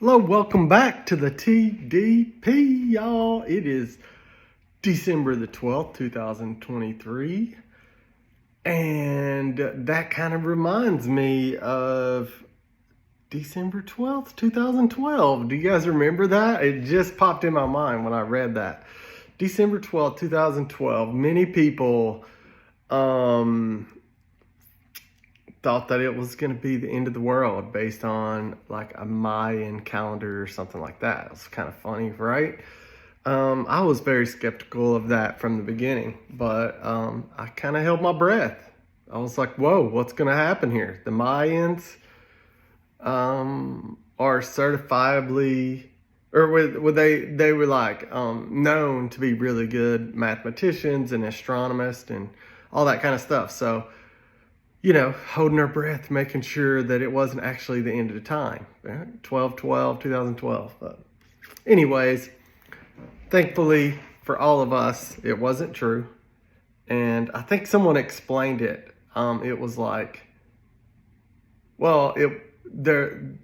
Hello, welcome back to the TDP, y'all. It is December the 12th, 2023. And that kind of reminds me of December 12th, 2012. Do you guys remember that? It just popped in my mind when I read that. December 12th, 2012. Many people thought that it was going to be the end of the world based on like a Mayan calendar or something like that. It was kind of funny, right? I was very skeptical of that from the beginning, but I kind of held my breath. I was like, whoa, what's going to happen here? The Mayans are certifiably, or they were like known to be really good mathematicians and astronomers and all that kind of stuff. So, holding our breath, making sure that it wasn't actually the end of the time. 2012. But anyways, thankfully for all of us, it wasn't true. And I think someone explained it. It was like, well, their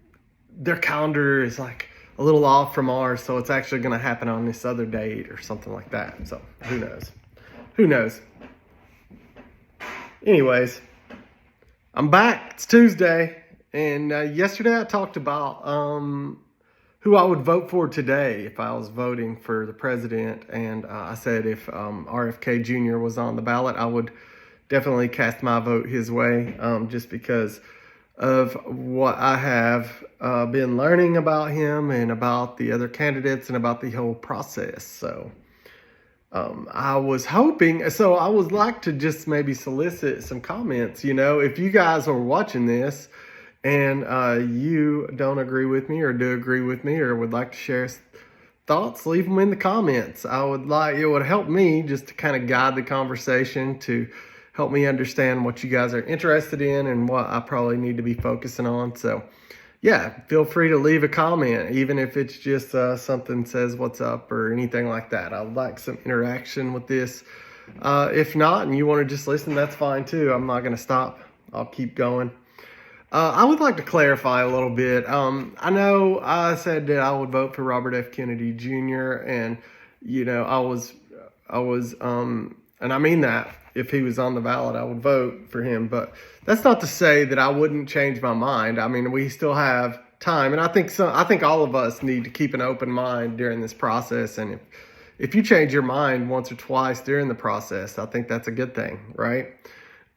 calendar is like a little off from ours, so it's actually going to happen on this other date or something like that. So who knows? Who knows? Anyways, I'm back. It's Tuesday, and yesterday I talked about who I would vote for today if I was voting for the president, and I said if RFK Jr. was on the ballot, I would definitely cast my vote his way, just because of what I have been learning about him and about the other candidates and about the whole process. So I was hoping, so I would like to just maybe solicit some comments. If you guys are watching this and you don't agree with me or do agree with me or would like to share thoughts, leave them in the comments. It would help me just to kind of guide the conversation, to help me understand what you guys are interested in and what I probably need to be focusing on. So yeah, feel free to leave a comment, even if it's just something says what's up or anything like that. I'd like some interaction with this. If not, and you want to just listen, that's fine too. I'm not going to stop. I'll keep going. I would like to clarify a little bit. I know I said that I would vote for Robert F. Kennedy Jr. and, I was, and I mean that. If he was on the ballot, I would vote for him. But that's not to say that I wouldn't change my mind. I mean, we still have time. And I think all of us need to keep an open mind during this process. And if you change your mind once or twice during the process, I think that's a good thing, right?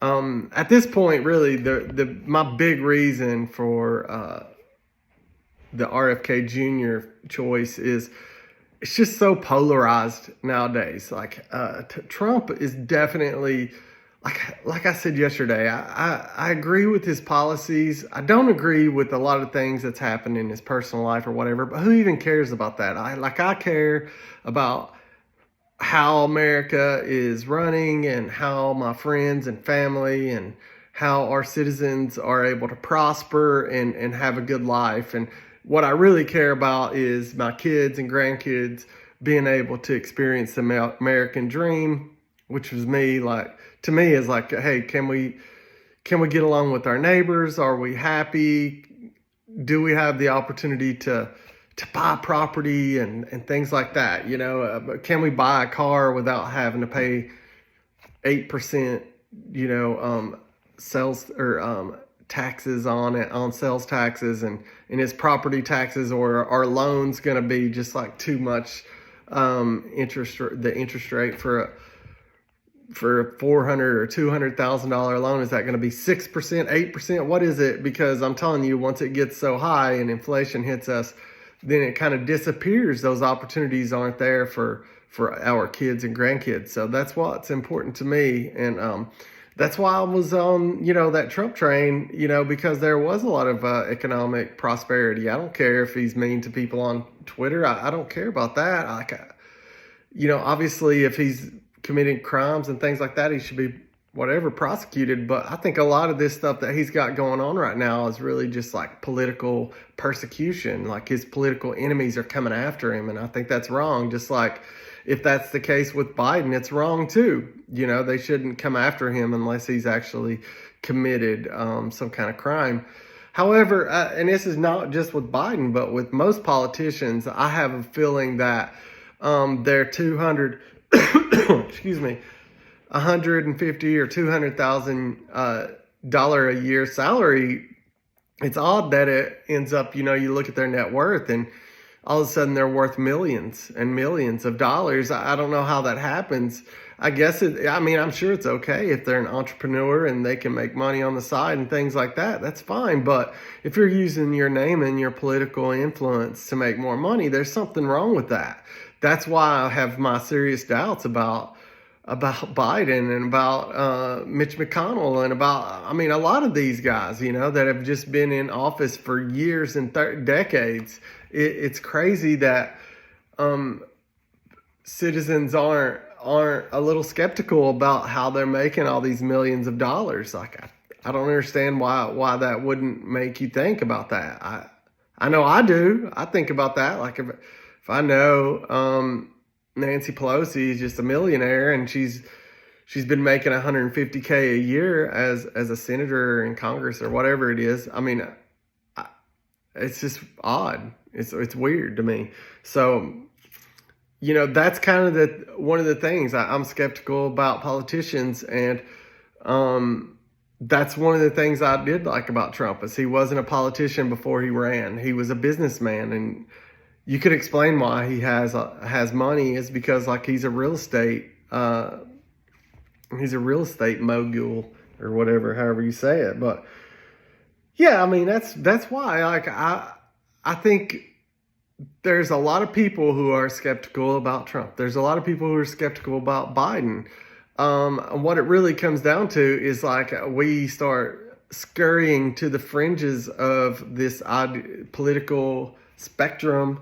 At this point, really, my big reason for the RFK Jr. choice is it's just so polarized nowadays. Like Trump is definitely, like I said yesterday, I agree with his policies. I don't agree with a lot of things that's happened in his personal life or whatever, but who even cares about that? I care about how America is running and how my friends and family and how our citizens are able to prosper and have a good life. And what I really care about is my kids and grandkids being able to experience the American dream, which was me. Like, to me, is like, hey, can we get along with our neighbors? Are we happy? Do we have the opportunity to buy property and things like that? Can we buy a car without having to pay 8%, sales or taxes on it, on sales taxes and his property taxes, or are loans going to be just like too much the interest rate for a $400,000 or $200,000 loan? Is that going to be 6%, 8%? What is it? Because I'm telling you, once it gets so high and inflation hits us, then it kind of disappears. Those opportunities aren't there for our kids and grandkids. So that's what's important to me. And that's why I was on, that Trump train, because there was a lot of economic prosperity. I don't care if he's mean to people on Twitter. I don't care about that. Obviously, if he's committing crimes and things like that, he should be prosecuted. But I think a lot of this stuff that he's got going on right now is really just like political persecution. Like his political enemies are coming after him. And I think that's wrong. Just like if that's the case with Biden, it's wrong too. They shouldn't come after him unless he's actually committed some kind of crime. However, and this is not just with Biden, but with most politicians, I have a feeling that their 200, excuse me, 150 or 200,000 dollar a year salary. It's odd that it ends up, you look at their net worth and all of a sudden they're worth millions and millions of dollars. I don't know how that happens. I guess I'm sure it's okay if they're an entrepreneur and they can make money on the side and things like that. That's fine. But if you're using your name and your political influence to make more money, there's something wrong with that. That's why I have my serious doubts about Biden and about Mitch McConnell and about, a lot of these guys, that have just been in office for years and decades. It's crazy that citizens aren't a little skeptical about how they're making all these millions of dollars. Like, I don't understand why that wouldn't make you think about that. I know I do. I think about that. Like, if I know Nancy Pelosi is just a millionaire and she's been making $150K a year as a senator in Congress or whatever it is. It's just odd. It's weird to me. So, that's kind of one of the things I'm skeptical about politicians. And that's one of the things I did like about Trump is he wasn't a politician before he ran. He was a businessman, and you could explain why he has money is because he's a real estate mogul or whatever, however you say it. But yeah, that's why. I think there's a lot of people who are skeptical about Trump. There's a lot of people who are skeptical about Biden. What it really comes down to is we start scurrying to the fringes of this political spectrum,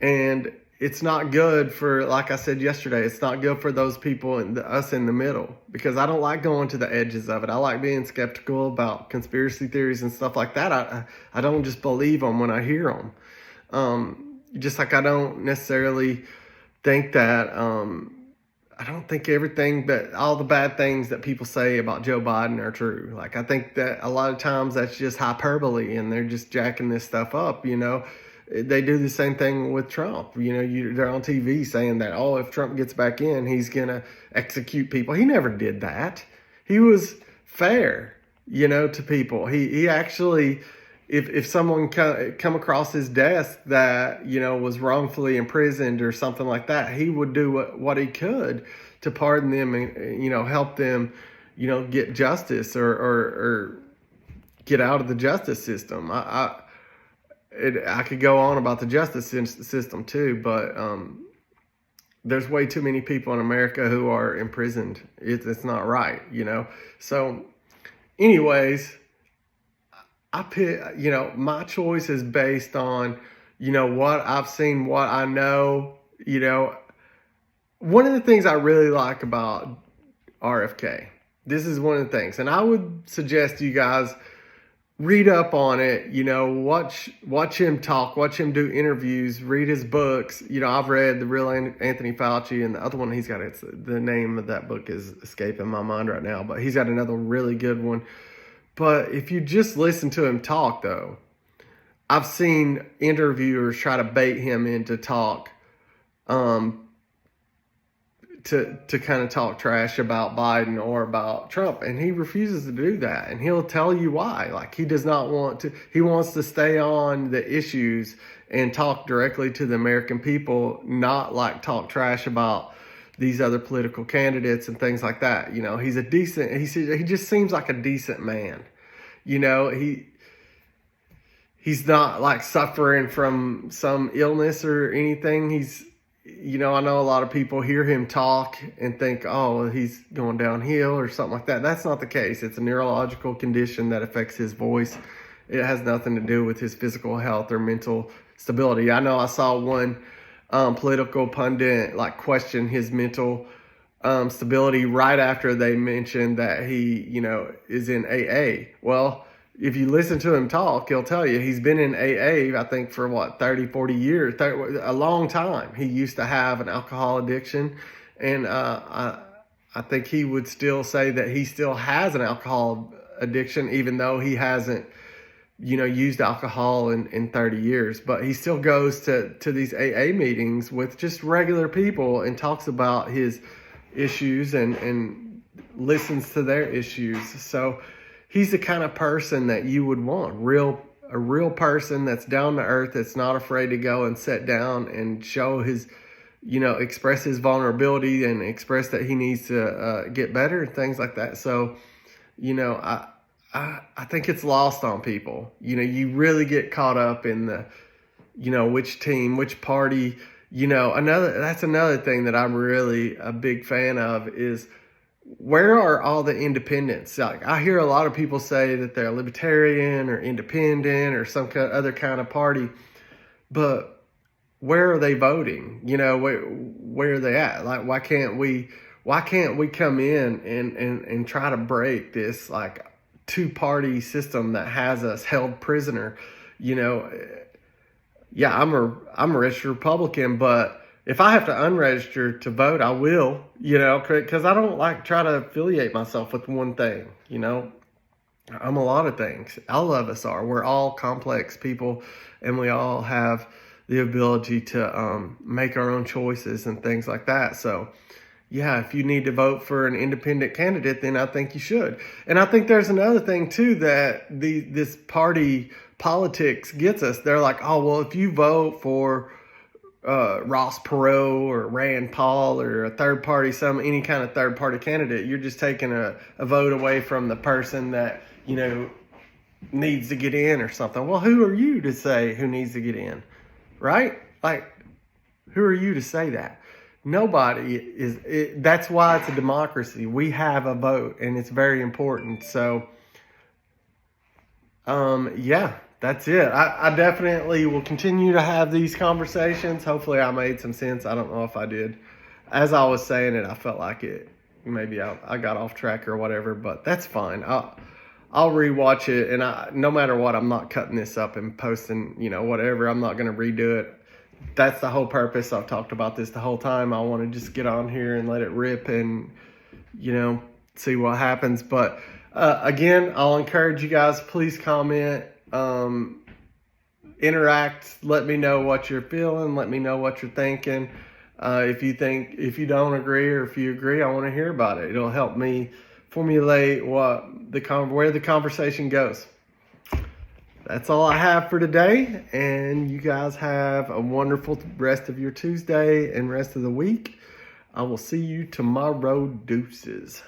and it's not good for, like I said yesterday, it's not good for those people and us in the middle, because I don't like going to the edges of it. I like being skeptical about conspiracy theories and stuff like that. I don't just believe them when I hear them. Just like I don't necessarily think that, I don't think all the bad things that people say about Joe Biden are true. I think that a lot of times that's just hyperbole and they're just jacking this stuff up, They do the same thing with Trump. They're on TV saying that, if Trump gets back in, he's going to execute people. He never did that. He was fair, to people. He actually, if someone come across his desk that, was wrongfully imprisoned or something like that, he would do what he could to pardon them and, help them, get justice or get out of the justice system. I could go on about the justice system too, but there's way too many people in America who are imprisoned. It's not right, So anyways, I pick, my choice is based on, what I've seen, what I know, One of the things I really like about RFK, this is one of the things, and I would suggest you guys read up on it, watch him talk, watch him do interviews, read his books. I've read The Real Anthony Fauci, and the other one he's got, the name of that book is escaping my mind right now, but he's got another really good one. But if you just listen to him talk, though, I've seen interviewers try to bait him into talk, to kind of talk trash about Biden or about Trump, and he refuses to do that, and he'll tell you why. He does not want to. He wants to stay on the issues and talk directly to the American people, not talk trash about these other political candidates and things like that. He's a decent. He just seems like a decent man. He's not suffering from some illness or anything. I know a lot of people hear him talk and think, he's going downhill or something like that. That's not the case. It's a neurological condition that affects his voice. It has nothing to do with his physical health or mental stability. I know I saw one political pundit question his mental stability right after they mentioned that he, is in AA. Well, if you listen to him talk, he'll tell you he's been in AA, I think, for 30, 40 years, a long time. He used to have an alcohol addiction. And I think he would still say that he still has an alcohol addiction, even though he hasn't used alcohol in 30 years, but he still goes to these AA meetings with just regular people and talks about his issues and listens to their issues. So he's the kind of person that you would want, a real person that's down to earth, that's not afraid to go and sit down and show his, express his vulnerability and express that he needs to get better and things like that. So, I think it's lost on people. You really get caught up in the, which team, which party, that's another thing that I'm really a big fan of is, where are all the independents? Like, I hear a lot of people say that they're libertarian or independent or some other kind of party, but where are they voting? Where are they at? Like, why can't we come in and try to break this like two-party system that has us held prisoner? Yeah, I'm a registered Republican, but if I have to unregister to vote, I will, because I don't like try to affiliate myself with one thing. I'm a lot of things. All of us are. We're all complex people, and we all have the ability to make our own choices and things like that. So, yeah, if you need to vote for an independent candidate, then I think you should. And I think there's another thing, too, that this party politics gets us. They're like, oh, well, if you vote for Ross Perot or Rand Paul or a third party, any kind of third party candidate, you're just taking a vote away from the person that, needs to get in or something. Well, who are you to say who needs to get in? Right? Like, who are you to say that? Nobody is. That's why it's a democracy. We have a vote, and it's very important. So, yeah, that's it. I definitely will continue to have these conversations. Hopefully I made some sense. I don't know if I did. As I was saying it, I felt like it. Maybe I got off track or whatever, but that's fine. I'll rewatch it, and no matter what, I'm not cutting this up and posting, whatever. I'm not going to redo it. That's the whole purpose. I've talked about this the whole time. I want to just get on here and let it rip and, see what happens. But again, I'll encourage you guys, please comment, interact, let me know what you're feeling, let me know what you're thinking. If you don't agree or if you agree, I want to hear about it. It'll help me formulate where the conversation goes. That's all I have for today, and you guys have a wonderful rest of your Tuesday and rest of the week. I will see you tomorrow. Deuces.